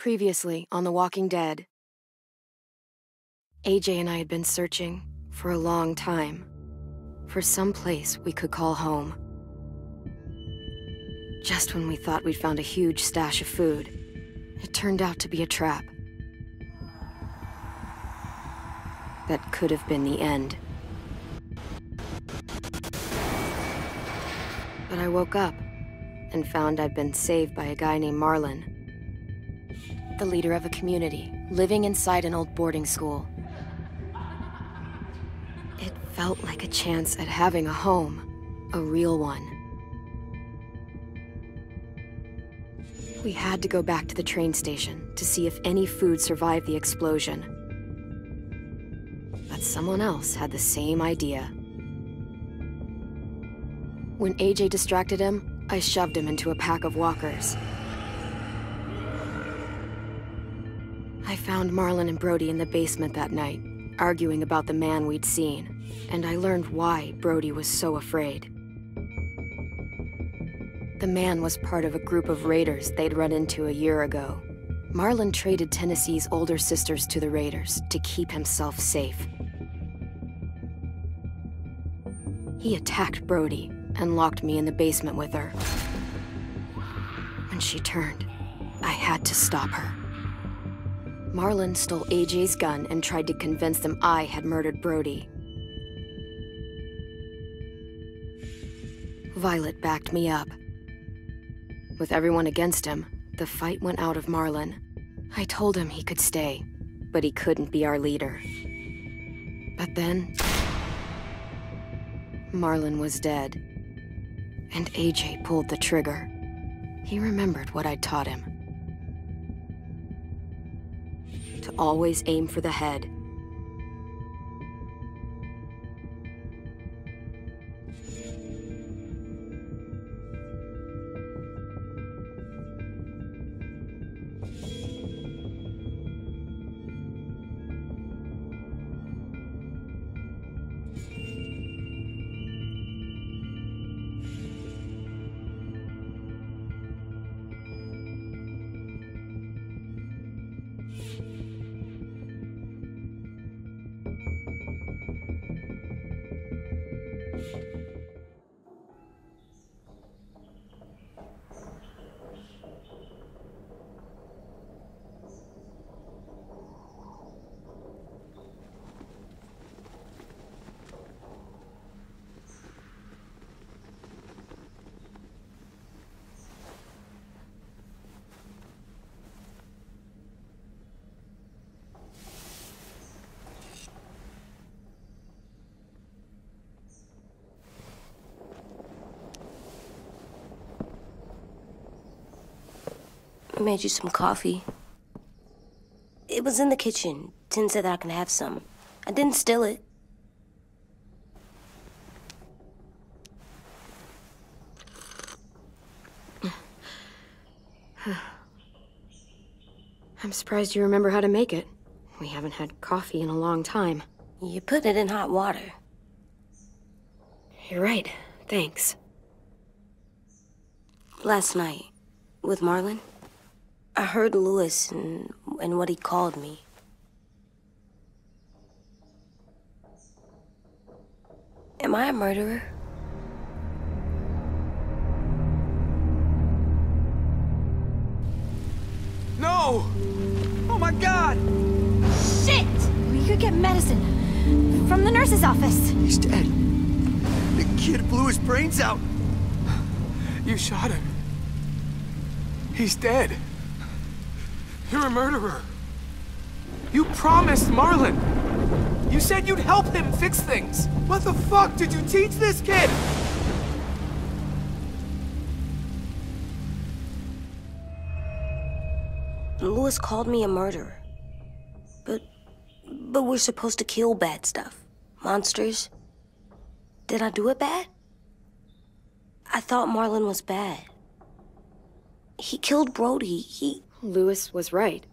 Previously on The Walking Dead. AJ and I had been searching for a long time for some place we could call home. Just when we thought we'd found a huge stash of food, it turned out to be a trap. That could have been the end. But I woke up and found I'd been saved by a guy named Marlon, the leader of a community, living inside an old boarding school. It felt like a chance at having a home, a real one. We had to go back to the train station to see if any food survived the explosion. But someone else had the same idea. When AJ distracted him, I shoved him into a pack of walkers. I found Marlon and Brody in the basement that night, arguing about the man we'd seen, and I learned why Brody was so afraid. The man was part of a group of raiders they'd run into a year ago. Marlon traded Tennessee's older sisters to the raiders to keep himself safe. He attacked Brody and locked me in the basement with her. When she turned, I had to stop her. Marlon stole AJ's gun and tried to convince them I had murdered Brody. Violet backed me up. With everyone against him, the fight went out of Marlon. I told him he could stay, but he couldn't be our leader. But then, Marlon was dead, and AJ pulled the trigger. He remembered what I'd taught him. To always aim for the head. I made you some coffee. It was in the kitchen. Tin said that I can have some. I didn't steal it. I'm surprised you remember how to make it. We haven't had coffee in a long time. You put it in hot water. You're right. Thanks. Last night, with Marlon, I heard Lewis and what he called me. Am I a murderer? No! Oh my God! Shit! We could get medicine from the nurse's office. He's dead. The kid blew his brains out. You shot him. He's dead. You're a murderer. You promised Marlon. You said you'd help him fix things. What the fuck did you teach this kid? Lewis called me a murderer. But we're supposed to kill bad stuff. Monsters. Did I do it bad? I thought Marlon was bad. He killed Brody. Lewis was right.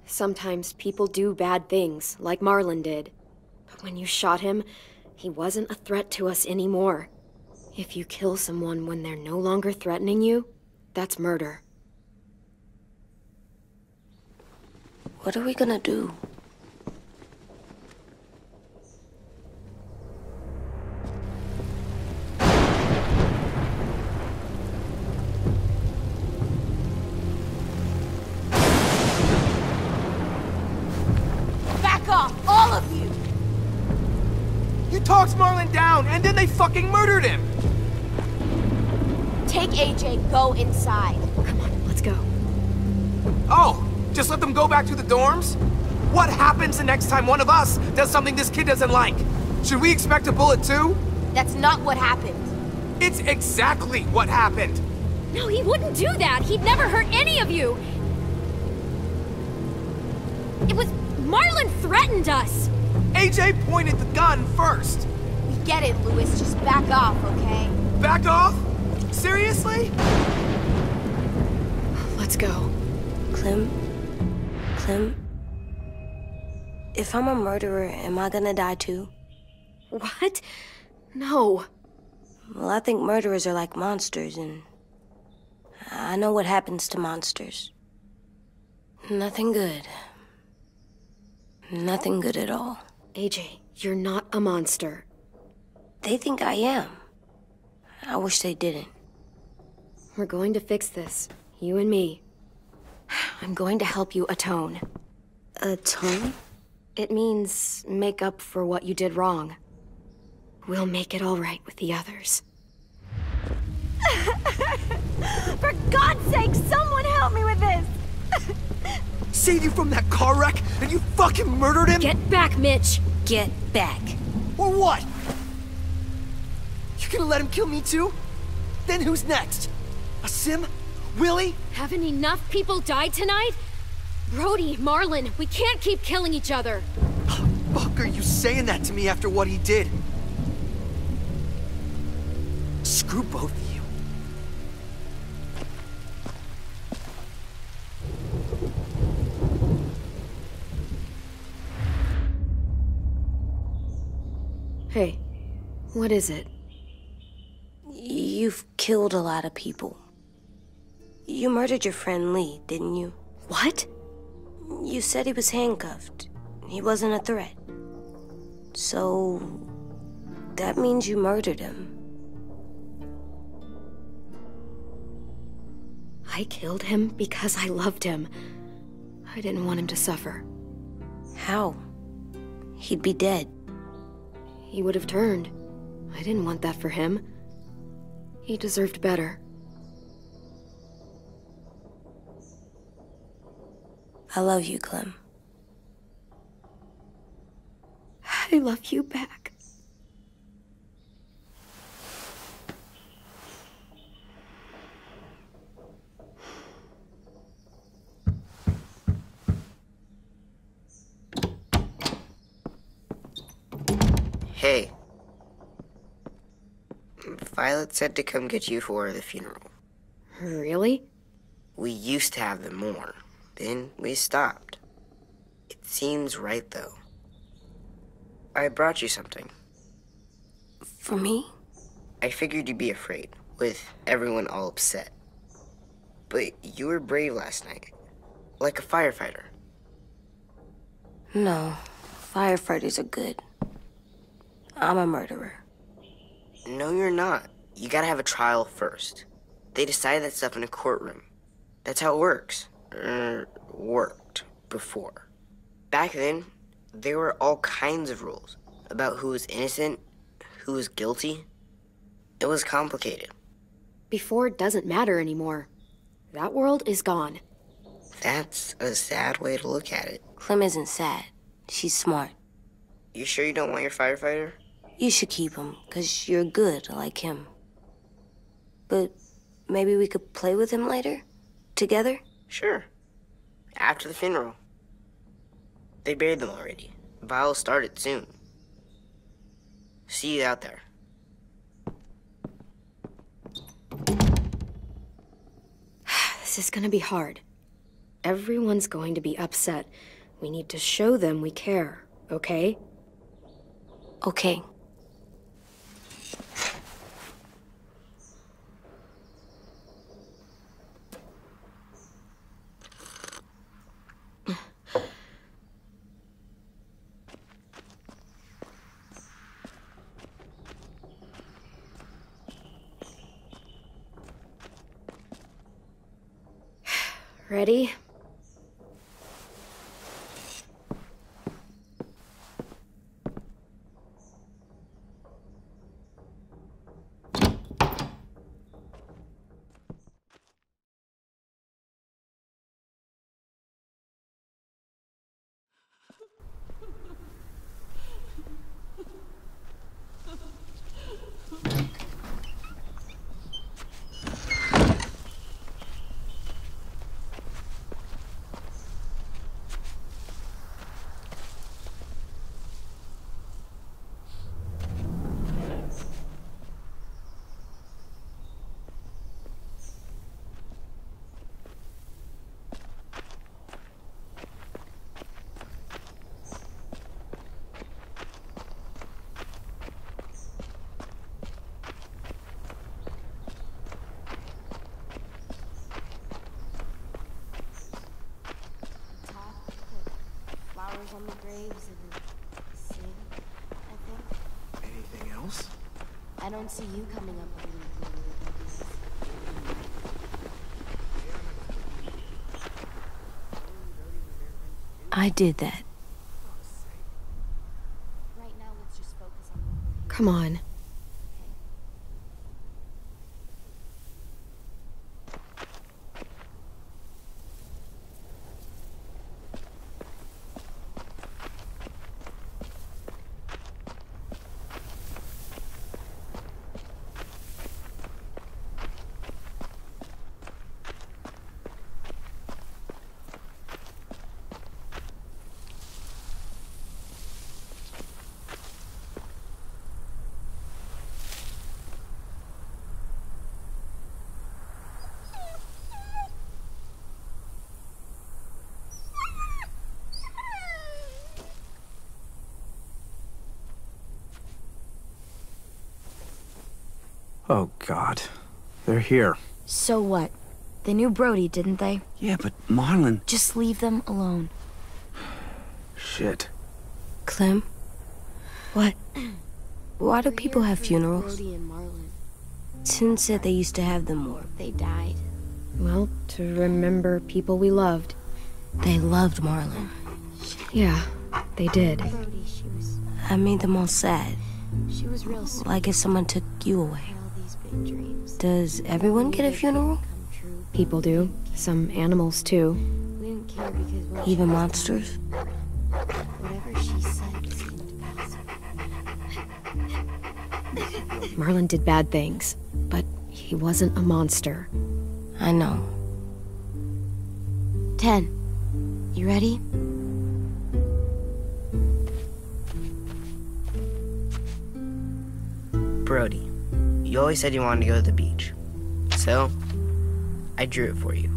Sometimes people do bad things, like Marlon did. But when you shot him, he wasn't a threat to us anymore. If you kill someone when they're no longer threatening you, that's murder. What are we gonna do? Back off, all of you! You talked Marlon down, and then they fucking murdered him! Take AJ, go inside. Come on, let's go. Oh, just let them go back to the dorms? What happens the next time one of us does something this kid doesn't like? Should we expect a bullet too? That's not what happened. It's exactly what happened! No, he wouldn't do that. He'd never hurt any of you. It was... Marlon threatened us. AJ pointed the gun first! We get it, Louis. Just back off, okay? Back off? Seriously? Let's go. Clem? If I'm a murderer, am I gonna die too? What? No. Well, I think murderers are like monsters, and I know what happens to monsters. Nothing good. Nothing good at all. AJ, you're not a monster. They think I am. I wish they didn't. We're going to fix this. You and me. I'm going to help you atone. Atone? It means make up for what you did wrong. We'll make it all right with the others. For God's sake, someone help me with this! Saved you from that car wreck, and you fucking murdered him? Get back, Mitch! Get back. Or what? You gonna let him kill me too? Then who's next? A Sim? Willie? Haven't enough people died tonight? Brody, Marlon, we can't keep killing each other. Fuck are you saying that to me after what he did? Screw both of you. Hey, what is it? You've killed a lot of people. You murdered your friend Lee, didn't you? What? You said he was handcuffed. He wasn't a threat. So... that means you murdered him. I killed him because I loved him. I didn't want him to suffer. How? He'd be dead. He would have turned. I didn't want that for him. He deserved better. I love you, Clem. I love you back. Hey. Violet said to come get you for the funeral. Really? We used to have them more. Then we stopped. It seems right, though. I brought you something. For me? I figured you'd be afraid, with everyone all upset. But you were brave last night. Like a firefighter. No. Firefighters are good. I'm a murderer. No, you're not. You gotta have a trial first. They decide that stuff in a courtroom. That's how it works. Worked before. Back then, there were all kinds of rules about who was innocent, who was guilty. It was complicated. Before doesn't matter anymore. That world is gone. That's a sad way to look at it. Clem isn't sad. She's smart. You sure you don't want your firefighter? You should keep him, 'cause you're good like him. But maybe we could play with him later? Together? Sure. After the funeral. They buried them already. Vile started soon. See you out there. This is gonna be hard. Everyone's going to be upset. We need to show them we care, okay? Okay. Ready? On the graves and sing, I think. Anything else? I don't see you coming up with anything. I did that. Right now, let's just focus on the Come on. Oh, God. They're here. So what? They knew Brody, didn't they? Yeah, but Marlon... Just leave them alone. Shit. Clem? What? Why do people have funerals? Brody and Marlon. Tin said they used to have them more. They died. Well, to remember people we loved. They loved Marlon. Yeah, they did. Brody, she was made them all sad. real sweet. Like if someone took you away. All these big dreams. Does everyone get a funeral? Come true. People do. Some animals, too. We didn't care because when Even monsters? whatever she said seemed possible. Marlon did bad things, but he wasn't a monster. I know. 10. You ready? Brody, you always said you wanted to go to the beach. So, I drew it for you.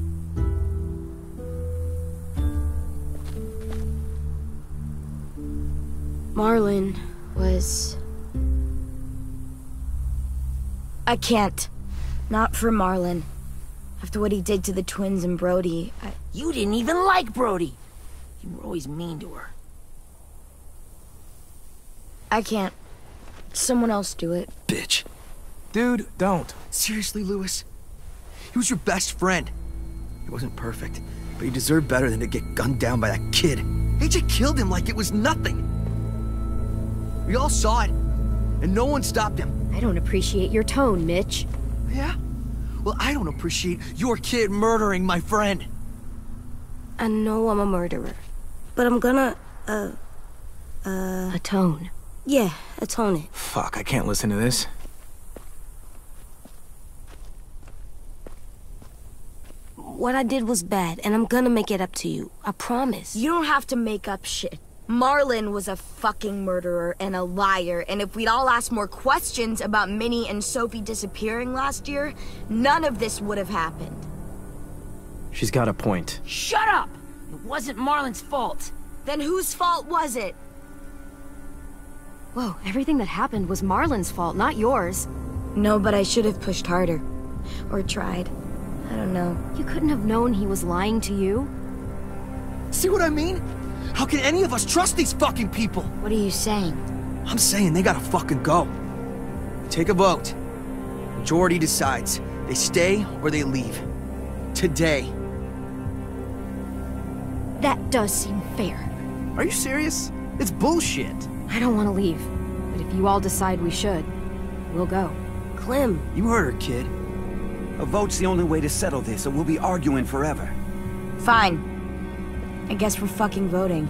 Marlon was... I can't. Not for Marlon. After what he did to the twins and Brody, You didn't even like Brody. You were always mean to her. I can't. Someone else do it. Bitch. Dude, don't. Seriously, Lewis? He was your best friend. He wasn't perfect, but he deserved better than to get gunned down by that kid. AJ killed him like it was nothing. We all saw it, and no one stopped him. I don't appreciate your tone, Mitch. Yeah? Well, I don't appreciate your kid murdering my friend. I know I'm a murderer, but I'm gonna, Atone. yeah, atone it. Fuck, I can't listen to this. What I did was bad, and I'm gonna make it up to you. I promise. You don't have to make up shit. Marlon was a fucking murderer and a liar, and if we'd all asked more questions about Minnie and Sophie disappearing last year, none of this would have happened. She's got a point. Shut up! It wasn't Marlon's fault. Then whose fault was it? Whoa, everything that happened was Marlon's fault, not yours. No, but I should have pushed harder. Or tried. I don't know. You couldn't have known he was lying to you. See what I mean? How can any of us trust these fucking people? What are you saying? I'm saying they gotta fucking go. Take a vote. Majority decides. They stay or they leave. Today. That does seem fair. Are you serious? It's bullshit. I don't want to leave, but if you all decide we should, we'll go. Clem. You heard her, kid. A vote's the only way to settle this, or we'll be arguing forever. Fine. I guess we're fucking voting.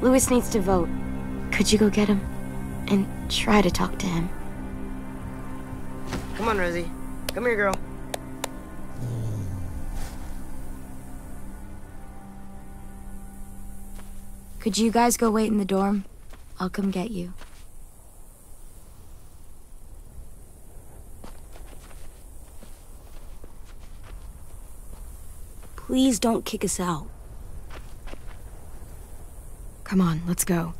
Louis needs to vote. Could you go get him? And try to talk to him. Come on, Rosie. Come here, girl. Could you guys go wait in the dorm? I'll come get you. Please don't kick us out. Come on, let's go.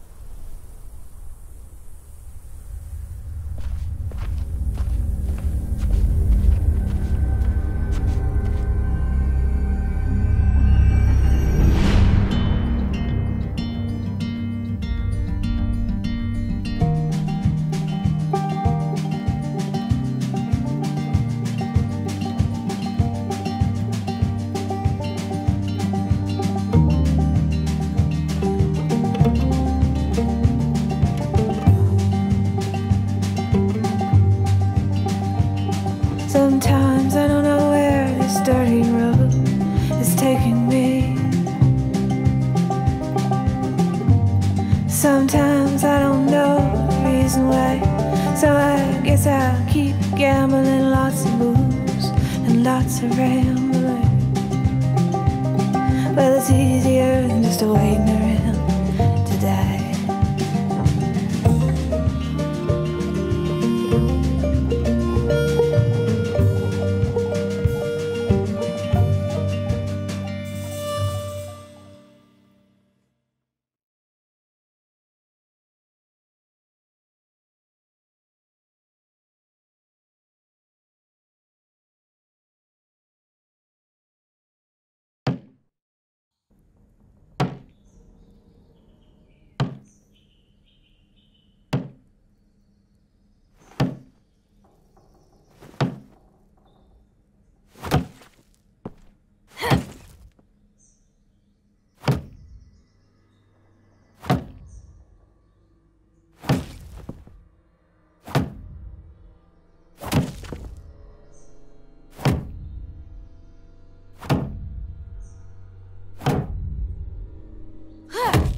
Sometimes I don't know where this dirty road is taking me. Sometimes I don't know the reason why, so I guess I'll keep gambling, lots of moves and lots of rambling. Well, it's easier than just waiting around to die.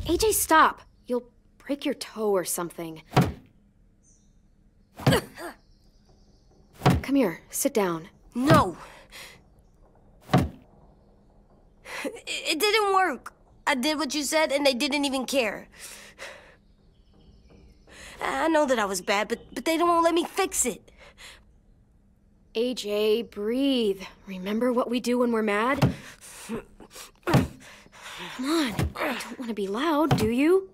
AJ, stop! You'll break your toe or something. Come here, sit down. No! It didn't work. I did what you said and they didn't even care. I know that I was bad, but they don't let me fix it. AJ, breathe. Remember what we do when we're mad? Come on, you don't want to be loud, do you?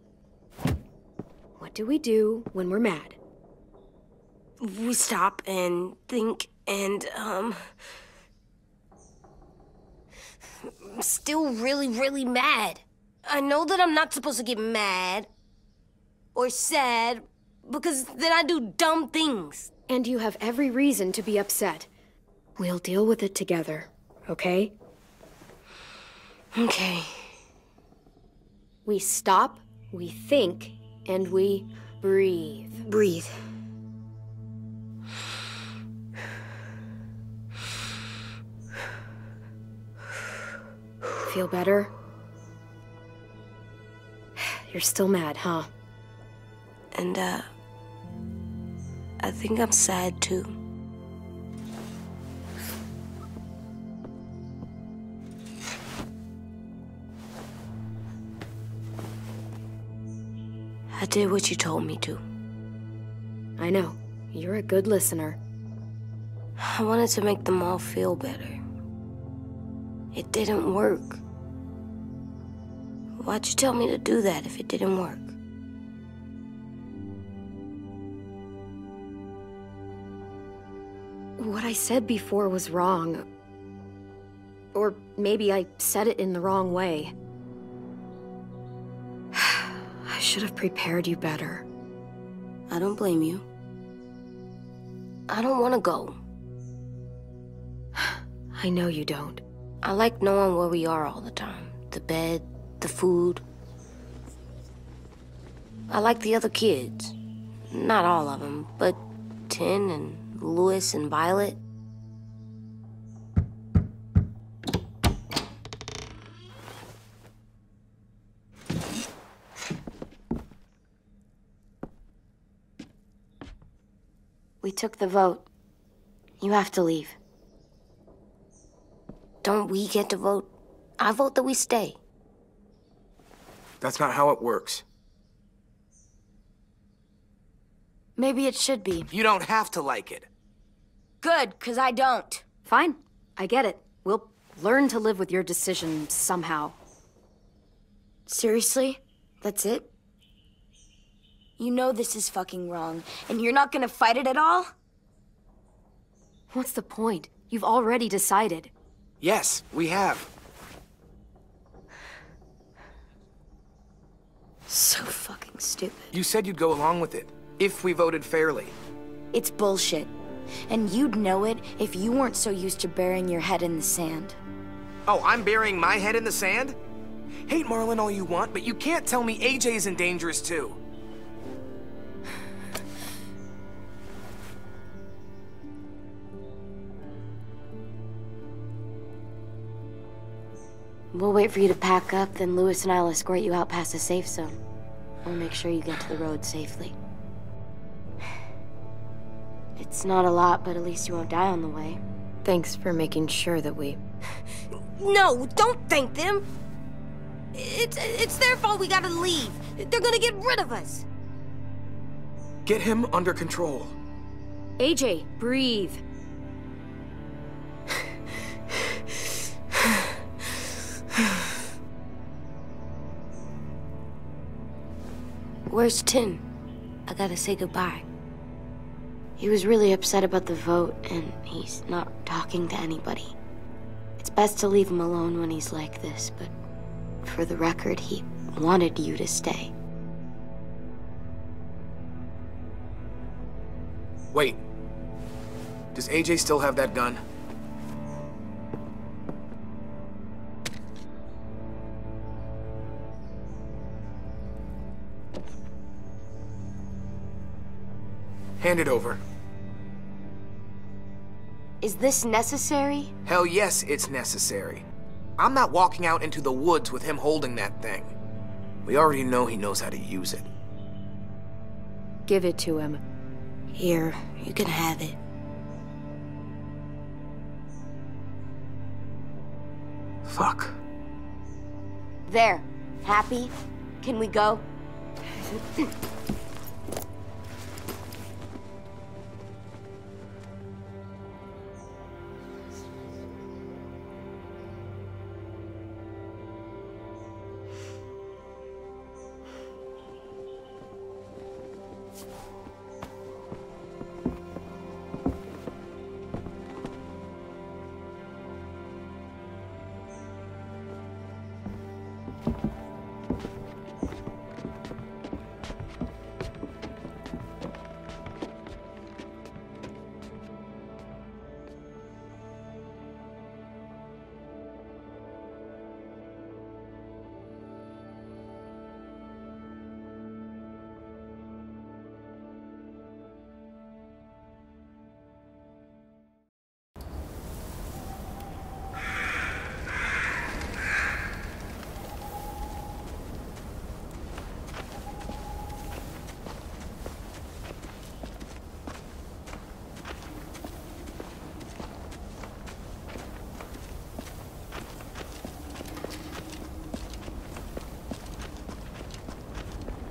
What do we do when we're mad? We stop and think and, I'm still really, really mad. I know that I'm not supposed to get mad or sad because then I do dumb things. And you have every reason to be upset. We'll deal with it together, okay? Okay. We stop, we think, and we breathe. Breathe. Feel better? You're still mad, huh? And, I think I'm sad, too. I did what you told me to. I know. You're a good listener. I wanted to make them all feel better. It didn't work. Why'd you tell me to do that if it didn't work? What I said before was wrong. Or maybe I said it in the wrong way. I should have prepared you better. I don't blame you. I don't want to go. I I know you don't. I like knowing where we are all the time. The bed, the food. I like the other kids. Not all of them, but Tin and Louis and Violet. We took the vote. You have to leave. Don't we get to vote? I vote that we stay. That's not how it works. Maybe it should be. You don't have to like it. Good, 'cause I don't. Fine. I get it. We'll learn to live with your decision somehow. Seriously? That's it? You know this is fucking wrong, and you're not gonna fight it at all? What's the point? You've already decided. Yes, we have. So fucking stupid. You said you'd go along with it, if we voted fairly. It's bullshit. And you'd know it if you weren't so used to burying your head in the sand. Oh, I'm burying my head in the sand? Hate Marlon all you want, but you can't tell me AJ's in dangerous too. We'll wait for you to pack up, then Louis and I'll escort you out past the safe zone. We'll make sure you get to the road safely. It's not a lot, but at least you won't die on the way. Thanks for making sure that we... No, don't thank them! It's their fault we gotta leave. They're gonna get rid of us. Get him under control. AJ, breathe. Where's Tin? I gotta say goodbye. He was really upset about the vote, and he's not talking to anybody. It's best to leave him alone when he's like this, but for the record, he wanted you to stay. Wait. Does AJ still have that gun? Hand it over. Is this necessary? Hell yes, it's necessary. I'm not walking out into the woods with him holding that thing. We already know he knows how to use it. Give it to him. Here, you can have it. Fuck. There. Happy? Can we go?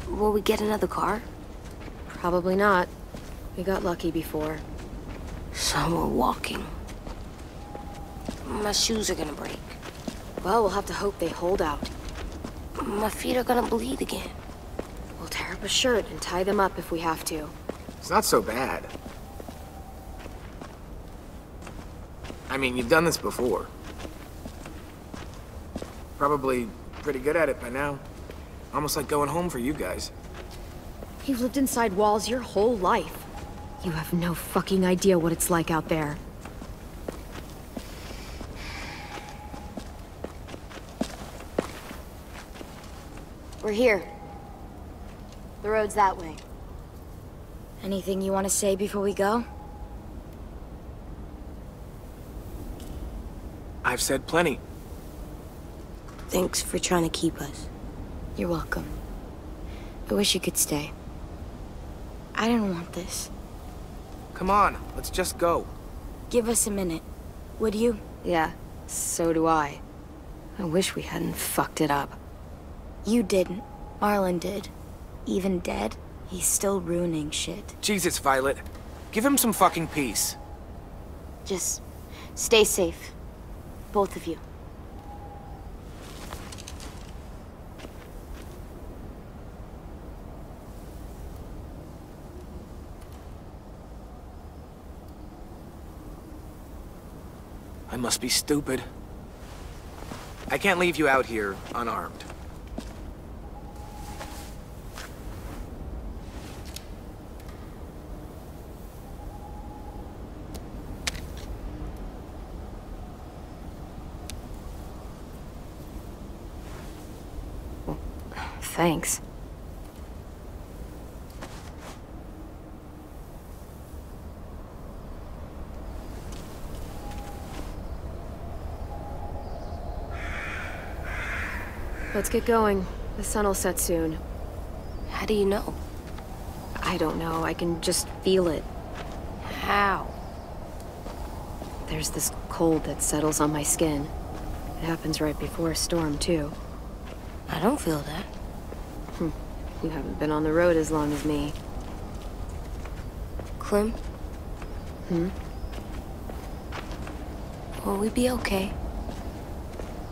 Will we get another car? Probably not. We got lucky before. So we're walking. My shoes are gonna break. Well, we'll have to hope they hold out. My feet are gonna bleed again. We'll tear up a shirt and tie them up if we have to. It's not so bad. I mean, you've done this before. Probably pretty good at it by now. Almost like going home for you guys. You've lived inside walls your whole life. You have no fucking idea what it's like out there. here. The road's that way. Anything you want to say before we go? I've said plenty. Thanks for trying to keep us. You're welcome. I wish you could stay. I didn't want this. Come on, let's just go. Give us a minute, would you? Yeah, so do I. I wish we hadn't fucked it up. You didn't. Marlon did. Even dead, he's still ruining shit. Jesus, Violet. Give him some fucking peace. Just stay safe. Both of you. I must be stupid. I can't leave you out here unarmed. Thanks. Let's get going. The sun will set soon. How do you know? I don't know. I can just feel it. How? There's this cold that settles on my skin. It happens right before a storm, too. I don't feel that. You haven't been on the road as long as me. Clem? Will we be okay?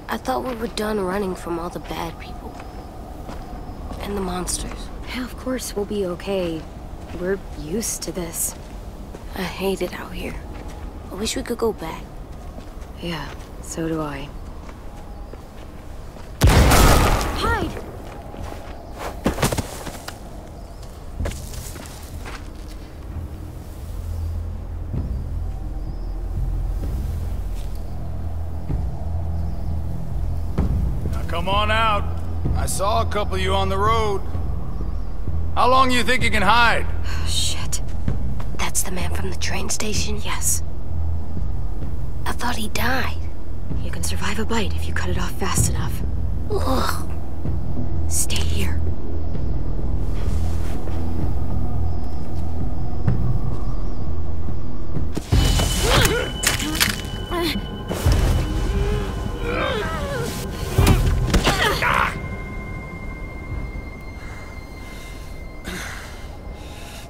I thought we were done running from all the bad people. And the monsters. Yeah, of course we'll be okay. We're used to this. I hate it out here. I wish we could go back. Yeah, so do I. Hide! Come on out. I saw a couple of you on the road. How long you think you can hide? Shit. That's the man from the train station? Yes. I thought he died. You can survive a bite if you cut it off fast enough. Ugh. Stay here.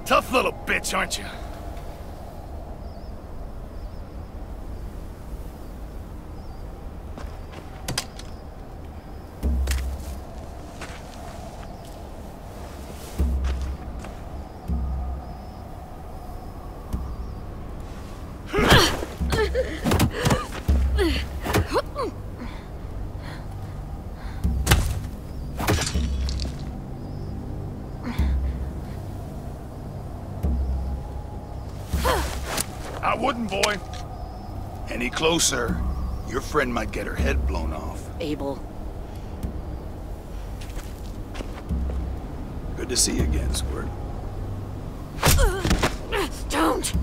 Tough little bitch, aren't you? I wouldn't, boy. Any closer, your friend might get her head blown off. Abel. Good to see you again, Squirt. Don't!